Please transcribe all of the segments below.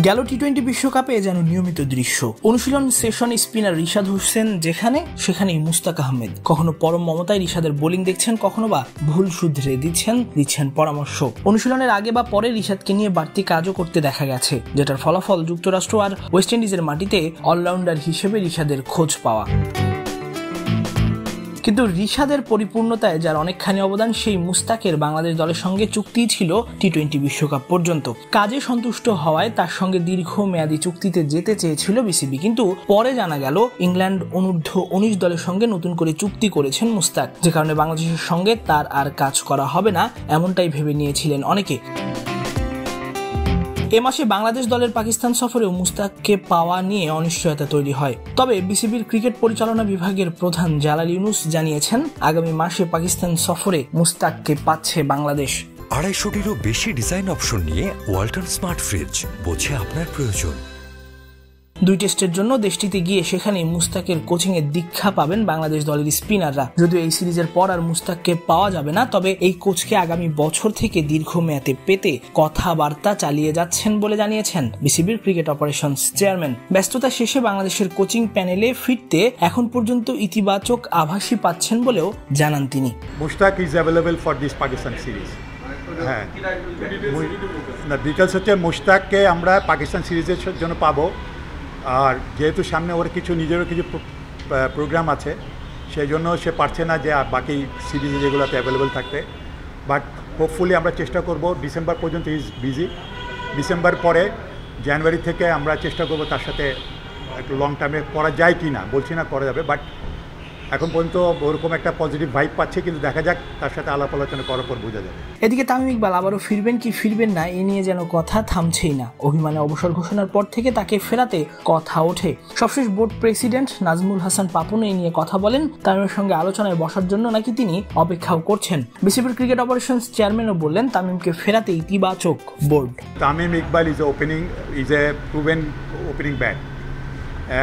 গেল টি-20 বিশ্বকাপে যেন নিয়মিত দৃশ্য। অনুশীলন সেশন স্পিনার রিশাদ হোসেন যেখানে সেখানেই মুস্তাক আহমেদ। কখনো পরম মমতায় রিশাদের বোলিং দেখছেন, কখনো বা ভুল শুধরে দিচ্ছেন পরামর্শ। অনুশীলনের আগে বা পরে রিশাদকে নিয়ে বাড়তি কাজও করতে দেখা গেছে, যেটার ফলাফল যুক্তরাষ্ট্র আর ওয়েস্ট ইন্ডিজের মাটিতে অলরাউন্ডার হিসেবে রিশাদের খোঁজ পাওয়া। কিন্তু রিশাদের পরিপূর্ণতায় যার অনেকখানি অবদান, সেই মুস্তাকের বাংলাদেশ দলের সঙ্গে চুক্তি ছিল টি-20 বিশ্বকাপ পর্যন্ত। কাজে সন্তুষ্ট হওয়ায় তার সঙ্গে দীর্ঘমেয়াদী চুক্তিতে যেতে চেয়েছিল বিসিবি, কিন্তু পরে জানা গেল ইংল্যান্ড অনূর্ধ্ব 19 দলের সঙ্গে নতুন করে চুক্তি করেছেন মুস্তাক, যে কারণে বাংলাদেশের সঙ্গে তার আর কাজ করা হবে না এমনটাই ভেবে নিয়েছিলেন অনেকে। এ মাসে বাংলাদেশ দলের পাকিস্তান সফরেও মুস্তাককে পাওয়া নিয়ে অনিশ্চয়তা তৈরি হয়। তবে বিসিবির ক্রিকেট পরিচালনা বিভাগের প্রধান জালাল ইউনুস জানিয়েছেন, আগামী মাসে পাকিস্তান সফরে মুস্তাককে পাচ্ছে বাংলাদেশ। 250-টিরও বেশি ডিজাইন অপশন নিয়ে ওয়ালটন স্মার্ট ফ্রিজ, বোঝে আপনার প্রয়োজন। 2 টেস্টের জন্য দেশটিতে গিয়ে সেখানেই মুস্তাকের কোচিং এর দীক্ষা পাবেন বাংলাদেশ দলের স্পিনাররা। যদিও এই সিরিজের পর আর মুস্তাককে পাওয়া যাবে না, তবে এই কোচকে আগামী বছর থেকে দীর্ঘমেয়াদে পেতে কথাবার্তা চালিয়ে যাচ্ছেন বলে জানিয়েছেন বিসিবির ক্রিকেট অপারেশনস চেয়ারম্যান। ব্যস্ততা শেষে বাংলাদেশের কোচিং প্যানেলে ফিরতে এখন পর্যন্ত ইতিবাচক আভাসই পাচ্ছেন বলেও জানান তিনি। Mushtaq is available for this Pakistan series. হ্যাঁ, ডিটেলস হচ্ছে মুস্তাককে আমরা পাকিস্তান সিরিজের জন্য পাবো, আর যেহেতু সামনে ওর নিজেরও কিছু প্রোগ্রাম আছে, সেই জন্য সে পারছে না যে বাকি সিরিজে যেগুলোতে অ্যাভেলেবেল থাকতে। বাট হোপফুলি আমরা চেষ্টা করব, ডিসেম্বর পর্যন্ত ইজ বিজি। ডিসেম্বর পরে জানুয়ারি থেকে আমরা চেষ্টা করব তার সাথে একটু লং টার্মে করা যায় কি না, বলছি না করা যাবে, বাট এখন পর্যন্ত ওরকম একটা পজিটিভ ভাইব পাচ্ছে, কিন্তু দেখা যাক তার সাথে আলাপ আলোচনা করার পর বোঝা যাবে। এদিকে তামিম ইকবাল আবারও ফিরবেন কি ফিরবেন না এ নিয়ে যেন কথা থামছেই না। অভিমানে অবসর ঘোষণার পর থেকে তাকে ফেরাতে কথা ওঠে। সবশেষ বোর্ড প্রেসিডেন্ট নাজমুল হাসান পাপন এই নিয়ে কথা বলেন, তামিমের সঙ্গে আলোচনায় বসার জন্য নাকি তিনি অপেক্ষাও করছেন। বিসিবির ক্রিকেট অপারেশনস চেয়ারম্যানও বললেন তামিমকে ফেরাতে ইতিবাচক board. Tamim Iqbal is a proven opening bat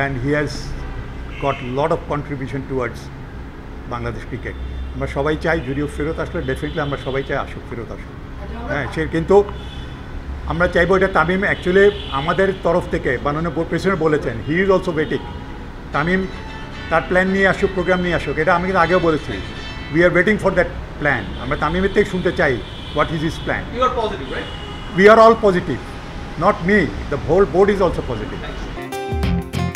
and he has got lot of contribution towards Bangladesh cricket. আমরা সবাই চাই যদিও ফেরত আসলে ডেফিনেটলি আমরা সবাই চাই ফেরত আসুক। হ্যাঁ, সে কিন্তু আমরা চাইবো এটা তামিম অ্যাকচুয়ালি আমাদের তরফ থেকে মাননীয় বোর্ড প্রেসিডেন্ট বলেছেন he is also waiting. Tamim তার প্ল্যান নিয়ে আসুক, প্রোগ্রাম নিয়ে আসুক, এটা আমি কিন্তু আগেও বলেছি। We are waiting for that plan. আমরা তামিমের থেকে শুনতে চাই what is his plan. You are positive, right? We are all positive, not me, the whole board is also positive.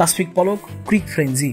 Tasfiq Polok, cric frenzy.